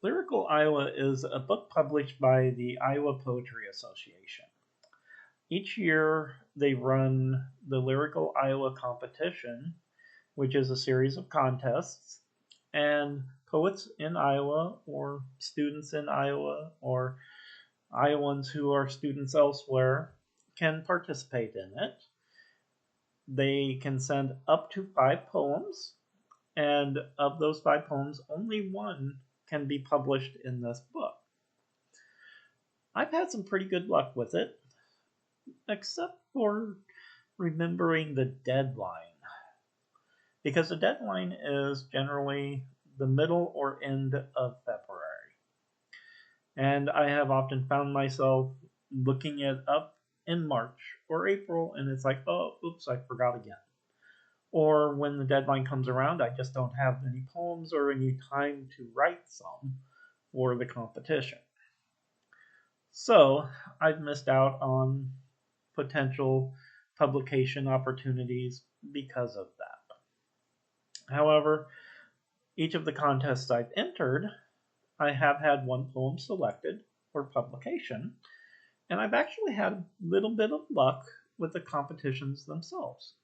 Lyrical Iowa is a book published by the Iowa Poetry Association. Each year, they run the Lyrical Iowa competition, which is a series of contests, and poets in Iowa or students in Iowa or Iowans who are students elsewhere can participate in it. They can send up to 5 poems, and of those 5 poems, only one can be published in this book. I've had some pretty good luck with it, except for remembering the deadline, because the deadline is generally the middle or end of February. And I have often found myself looking it up in March or April, and it's like, oh, oops, I forgot again. Or when the deadline comes around, I just don't have any poems or any time to write some for the competition. So I've missed out on potential publication opportunities because of that. However, each of the contests I've entered, I have had one poem selected for publication, and I've actually had a little bit of luck with the competitions themselves.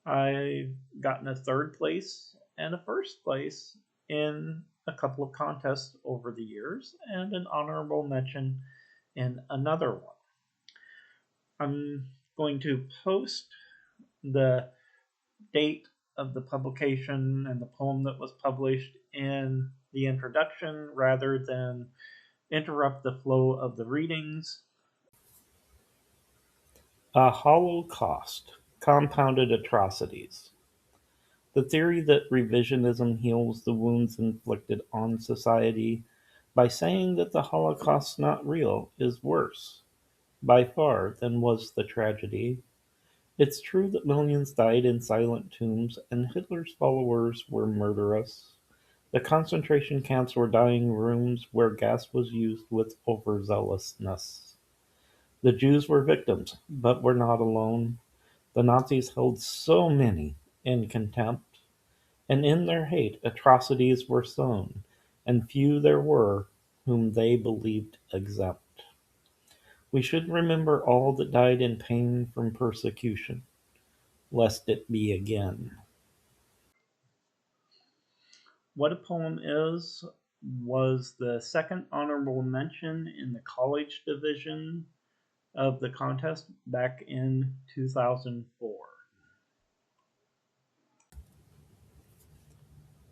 I've gotten a third place and a first place in a couple of contests over the years, and an honorable mention in another one. I'm going to post the date of the publication and the poem that was published in the introduction rather than interrupt the flow of the readings. A hollow cost, compounded atrocities. The theory that revisionism heals the wounds inflicted on society by saying that the Holocaust's not real is worse, by far, than was the tragedy. It's true that millions died in silent tombs, and Hitler's followers were murderous. The concentration camps were dying rooms where gas was used with overzealousness. The Jews were victims, but were not alone. The Nazis held so many in contempt, and in their hate atrocities were sown, and few there were whom they believed exempt. We should remember all that died in pain from persecution, lest it be again. What a Poem Is was the second honorable mention in the college division of the contest back in 2004.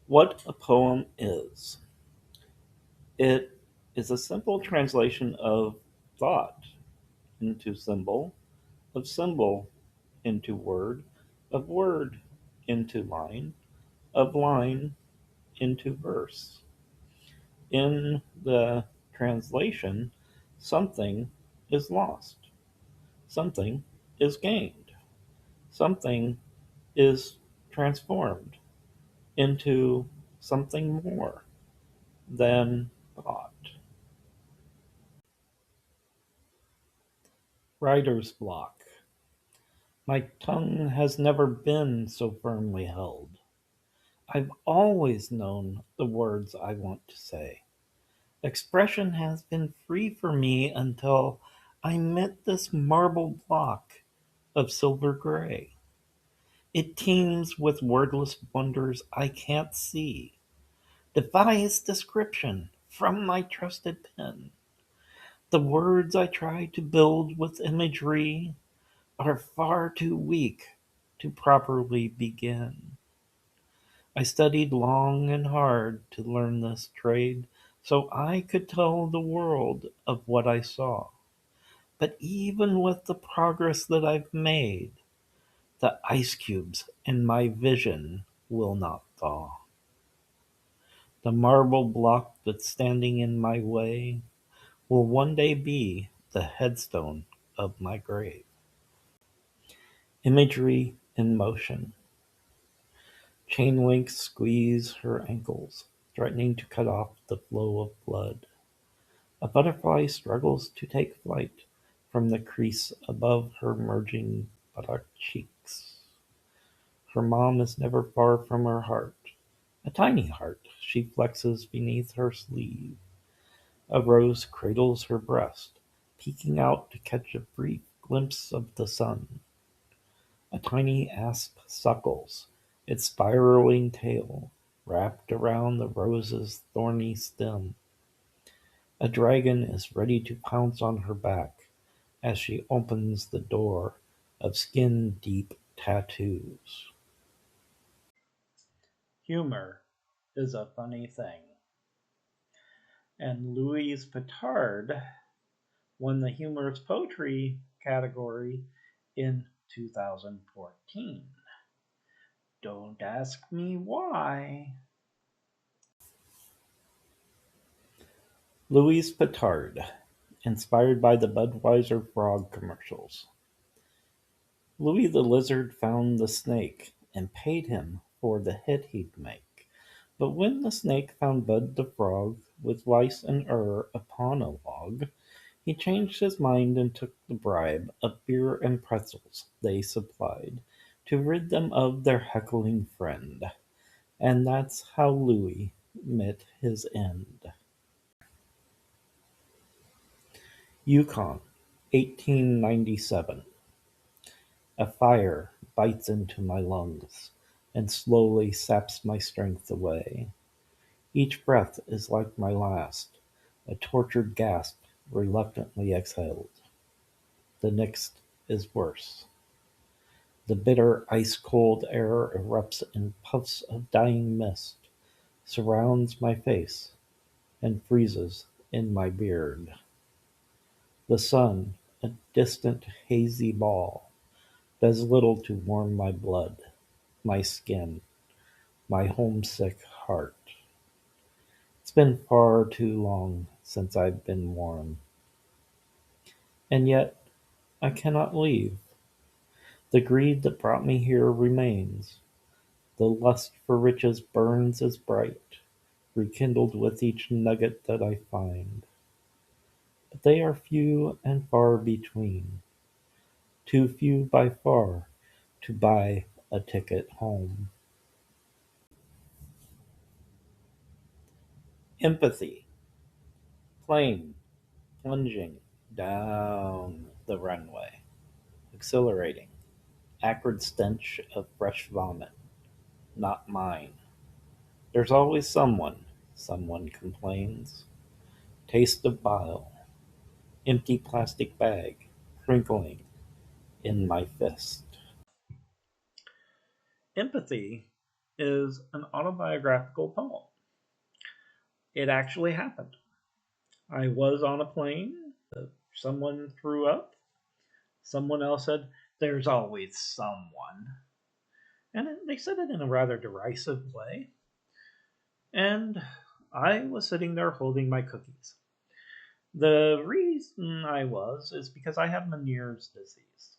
What a poem is. It is a simple translation of thought into symbol, of symbol into word, of word into line, of line into verse. In the translation, something is lost, something is gained, something is transformed into something more than thought. Writer's block. My tongue has never been so firmly held. I've always known the words I want to say. Expression has been free for me until I met this marble block of silver gray. It teems with wordless wonders I can't see, defies description from my trusted pen. The words I try to build with imagery are far too weak to properly begin. I studied long and hard to learn this trade so I could tell the world of what I saw. But even with the progress that I've made, the ice cubes in my vision will not thaw. The marble block that's standing in my way will one day be the headstone of my grave. Imagery in motion. Chain links squeeze her ankles, threatening to cut off the flow of blood. A butterfly struggles to take flight from the crease above her merging buttock cheeks. Her mom is never far from her heart, a tiny heart she flexes beneath her sleeve. A rose cradles her breast, peeking out to catch a brief glimpse of the sun. A tiny asp suckles, its spiraling tail wrapped around the rose's thorny stem. A dragon is ready to pounce on her back as she opens the door of skin-deep tattoos. Humor is a funny thing, and Louis Petard won the humorous poetry category in 2014. Don't ask me why. Louis Petard, inspired by the Budweiser frog commercials. Louie the Lizard found the snake and paid him for the hit he'd make. But when the snake found Bud the frog with rice and upon a log, he changed his mind and took the bribe of beer and pretzels they supplied to rid them of their heckling friend. And that's how Louie met his end. Yukon, 1897. A fire bites into my lungs and slowly saps my strength away. Each breath is like my last, a tortured gasp reluctantly exhaled. The next is worse. The bitter ice-cold air erupts in puffs of dying mist, surrounds my face, and freezes in my beard. The sun, a distant hazy ball, does little to warm my blood, my skin, my homesick heart. It's been far too long since I've been warm. And yet I cannot leave. The greed that brought me here remains. The lust for riches burns as bright, rekindled with each nugget that I find. But they are few and far between, too few by far to buy a ticket home. Empathy, plane plunging down the runway, exhilarating, acrid stench of fresh vomit, not mine. There's always someone complains. Taste of bile, empty plastic bag, crinkling in my fist. Empathy is an autobiographical poem. It actually happened. I was on a plane, someone threw up, someone else said, "There's always someone." And they said it in a rather derisive way. And I was sitting there holding my cookies. The reason I was is because I have Meniere's disease.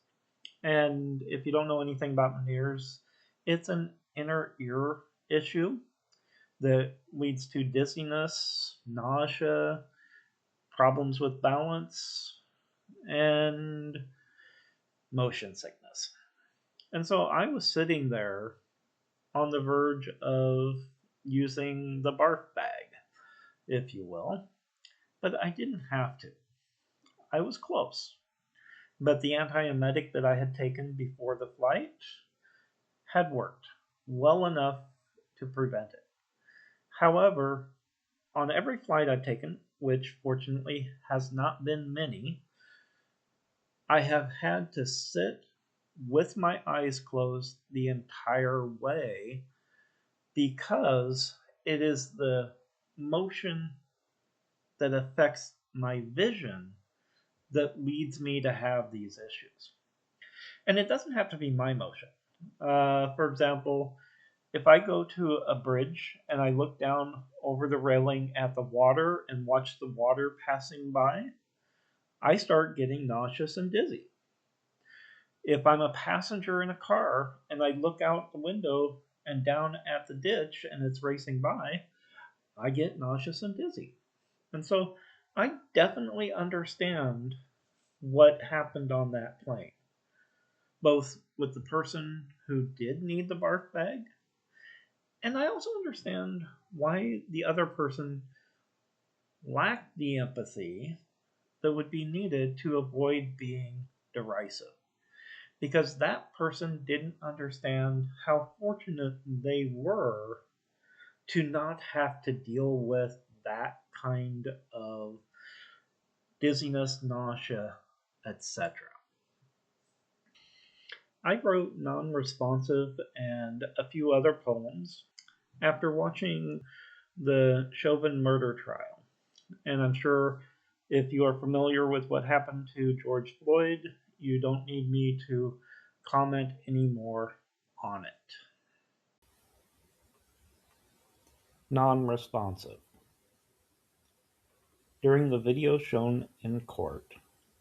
And if you don't know anything about Meniere's, it's an inner ear issue that leads to dizziness, nausea, problems with balance, and motion sickness. And so I was sitting there on the verge of using the barf bag, if you will, but I didn't have to. I was close. But the antiemetic that I had taken before the flight had worked well enough to prevent it. However, on every flight I've taken, which fortunately has not been many, I have had to sit with my eyes closed the entire way because it is the motion that affects my vision that leads me to have these issues. And it doesn't have to be my motion. For example, if I go to a bridge and I look down over the railing at the water and watch the water passing by, I start getting nauseous and dizzy. If I'm a passenger in a car and I look out the window and down at the ditch and it's racing by, I get nauseous and dizzy. And so I definitely understand what happened on that plane, both with the person who did need the barf bag, and I also understand why the other person lacked the empathy that would be needed to avoid being derisive, because that person didn't understand how fortunate they were to not have to deal with that kind of dizziness, nausea, etc. I wrote Nonresponsive and a few other poems after watching the Chauvin murder trial. And I'm sure if you are familiar with what happened to George Floyd, you don't need me to comment anymore on it. Non-responsive. During the video shown in court,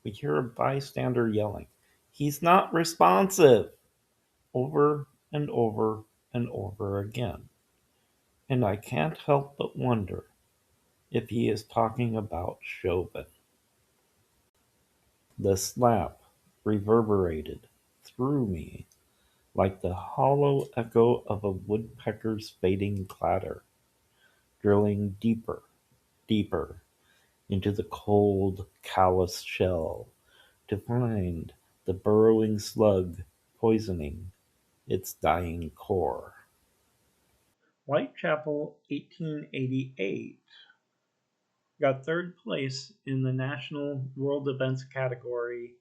we hear a bystander yelling, "He's not responsive!" over and over and over again. And I can't help but wonder if he is talking about Chauvin. The slap reverberated through me like the hollow echo of a woodpecker's fading clatter, drilling deeper, deeper into the cold, callous shell to find the burrowing slug poisoning its dying core. Whitechapel 1888 got third place in the National World Events category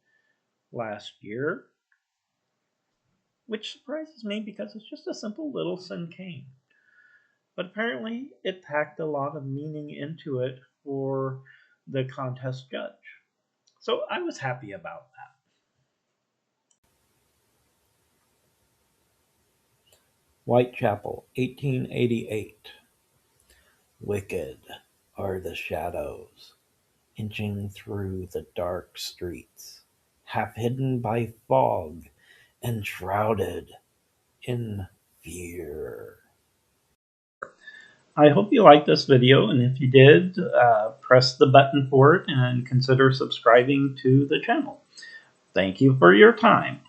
last year, which surprises me because it's just a simple little cinquain. But apparently it packed a lot of meaning into it for the contest judge. So I was happy about that. Whitechapel, 1888. Wicked are the shadows, inching through the dark streets, half hidden by fog and shrouded in fear. I hope you liked this video, and if you did, press the button for it and consider subscribing to the channel. Thank you for your time.